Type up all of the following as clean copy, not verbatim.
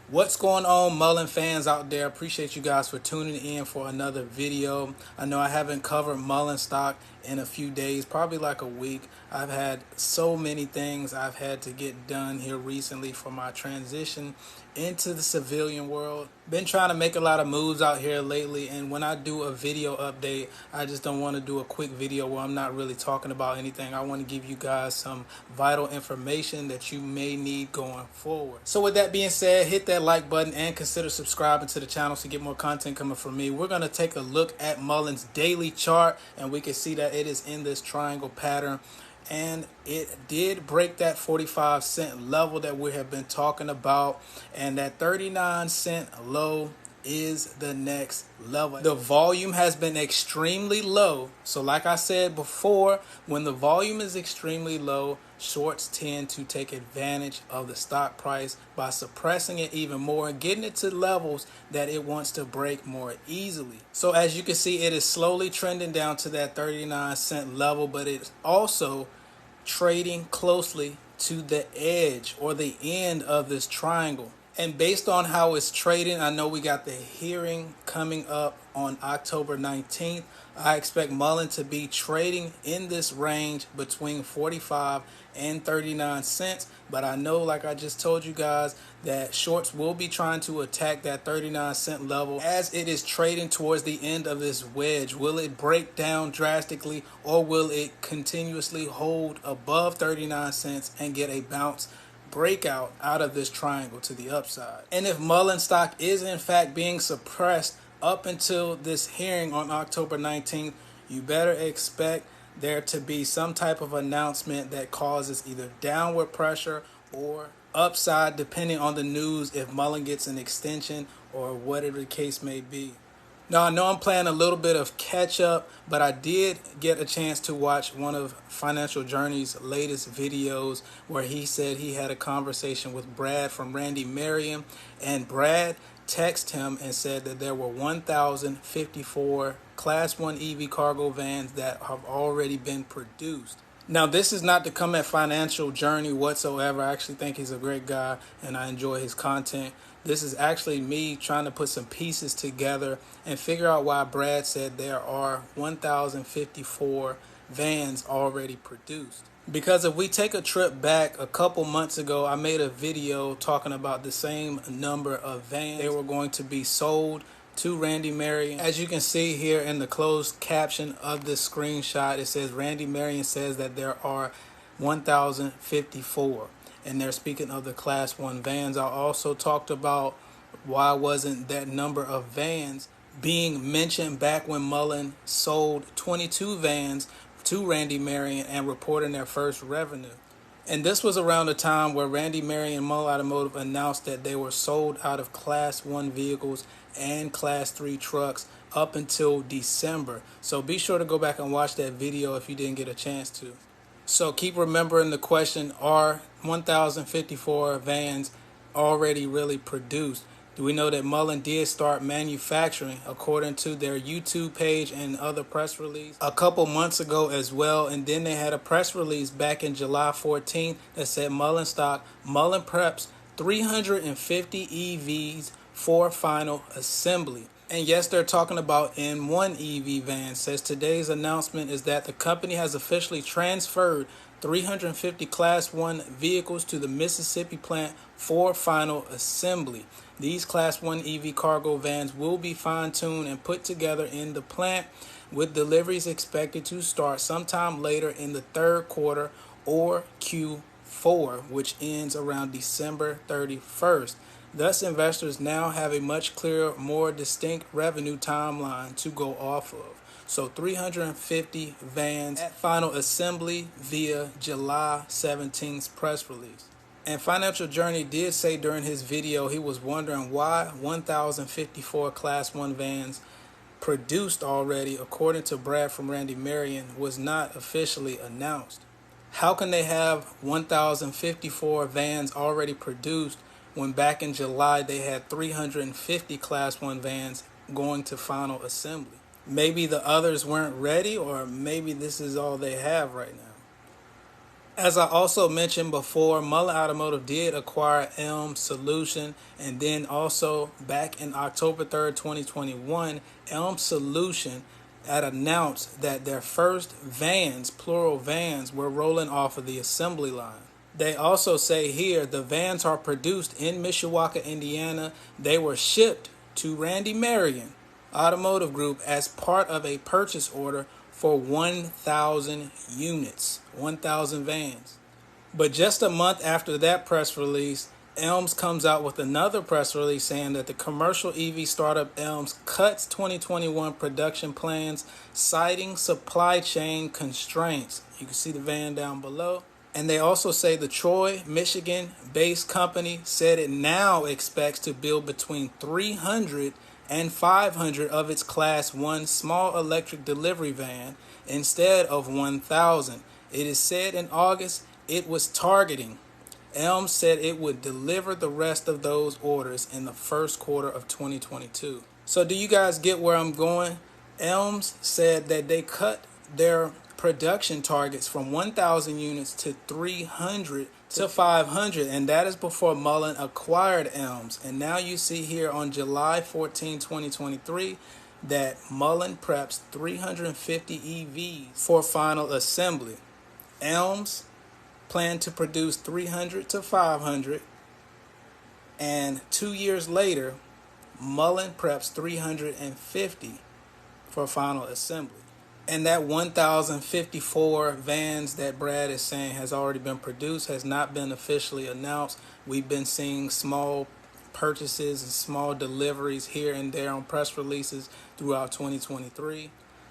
What's going on, MULN fans out there? Appreciate you guys for tuning in for another video. I know I haven't covered MULN stock in a few days, probably like a week. I've had so many things I've had to get done here recently for my transition into the civilian world. Been trying to make a lot of moves out here lately, and when I do a video update, I just don't want to do a quick video where I'm not really talking about anything. I want to give you guys some vital information that you may need going forward. So with that being said, hit that like button and consider subscribing to the channel to get more content coming from me. We're going to take a look at MULN's daily chart, and we can see that it is in this triangle pattern. And it did break that 45-cent level that we have been talking about, and that 39-cent low is the next level. The volume has been extremely low, so like I said before, when the volume is extremely low, shorts tend to take advantage of the stock price by suppressing it even more and getting it to levels that it wants to break more easily. So as you can see, it is slowly trending down to that 39-cent level, but it's also trading closely to the edge or the end of this triangle. And based on how it's trading, I know we got the hearing coming up on October 19th. I expect MULN to be trading in this range between 45 and 39 cents. But I know, like I just told you guys, that shorts will be trying to attack that 39-cent level as it is trading towards the end of this wedge. Will it break down drastically, or will it continuously hold above 39 cents and get a bounce breakout out of this triangle to the upside? And if MULN stock is in fact being suppressed up until this hearing on October 19th, you better expect there to be some type of announcement that causes either downward pressure or upside, depending on the news, if MULN gets an extension or whatever the case may be. Now, I know I'm playing a little bit of catch up, but I did get a chance to watch one of Financial Journey's latest videos where he said he had a conversation with Brad from Randy Merriam, and Brad texted him and said that there were 1,054 Class 1 EV cargo vans that have already been produced. Now, this is not to come at Financial Journey whatsoever. I actually think he's a great guy and I enjoy his content. This is actually me trying to put some pieces together and figure out why Brad said there are 1,054 vans already produced. Because if we take a trip back a couple months ago, I made a video talking about the same number of vans. They were going to be sold to Randy Merriam. As you can see here in the closed caption of this screenshot, it says Randy Merriam says that there are 1,054. And they're speaking of the Class 1 vans. I also talked about why wasn't that number of vans being mentioned back when MULN sold 22 vans to Randy Merriam and reporting their first revenue. And this was around the time where Randy Merriam and MULN Automotive announced that they were sold out of Class 1 vehicles and Class 3 trucks up until December. So be sure to go back and watch that video if you didn't get a chance to. So keep remembering the question, are 1,054 vans already really produced? Do we know that MULN did start manufacturing according to their YouTube page and other press release a couple months ago as well? And then they had a press release back in July 14th that said MULN stock, MULN preps 350 EVs for final assembly. And yes, they're talking about M1 EV vans. Says today's announcement is that the company has officially transferred 350 Class 1 vehicles to the Mississippi plant for final assembly. These Class 1 EV cargo vans will be fine-tuned and put together in the plant, with deliveries expected to start sometime later in the third quarter or Q4, which ends around December 31st. Thus, investors now have a much clearer, more distinct revenue timeline to go off of. So 350 vans at final assembly via July 17th press release. And Financial Journey did say during his video he was wondering why 1,054 Class 1 vans produced already, according to Brad from Randy Merriam, was not officially announced. How can they have 1,054 vans already produced when back in July they had 350 Class 1 vans going to final assembly? Maybe the others weren't ready, or maybe this is all they have right now. As I also mentioned before, Mullen Automotive did acquire Elm Solution, and then also back in October 3rd, 2021, Elm Solution had announced that their first vans, plural vans, were rolling off of the assembly line. They also say here the vans are produced in Mishawaka, Indiana. They were shipped to Randy Marion Automotive Group as part of a purchase order for 1,000 units, 1,000 vans. But just a month after that press release, Elms comes out with another press release saying that the commercial EV startup Elms cuts 2021 production plans, citing supply chain constraints. You can see the van down below. And they also say the Troy, Michigan-based company said it now expects to build between 300 and 500 of its Class 1 small electric delivery van instead of 1,000. It is said in August it was targeting. Elms said it would deliver the rest of those orders in the first quarter of 2022. So do you guys get where I'm going? Elms said that they cut their production targets from 1,000 units to 300 to 500, and that is before Mullen acquired Elms. And now you see here on July 14, 2023, that Mullen preps 350 EVs for final assembly. Elms plan to produce 300 to 500, and 2 years later, Mullen preps 350 for final assembly. And that 1,054 vans that Brad is saying has already been produced has not been officially announced. We've been seeing small purchases and small deliveries here and there on press releases throughout 2023.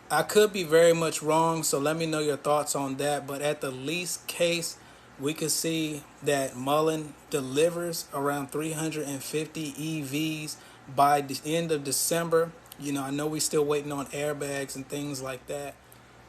I could be very much wrong, so let me know your thoughts on that. But at the least case, we could see that Mullen delivers around 350 EVs by the end of December. You know, I know we're still waiting on airbags and things like that.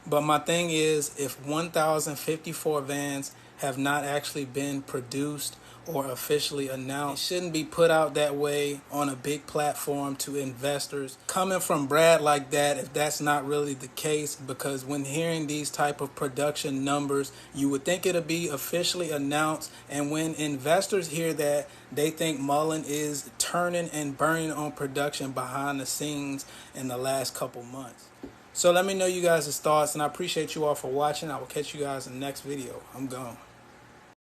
But my thing is, if 1,054 vans have not actually been produced or officially announced, it shouldn't be put out that way on a big platform to investors. Coming from Brad like that, if that's not really the case, because when hearing these type of production numbers, you would think it'll be officially announced. And when investors hear that, they think Mullen is turning and burning on production behind the scenes in the last couple months. So let me know you guys' thoughts, and I appreciate you all for watching. I will catch you guys in the next video. I'm gone.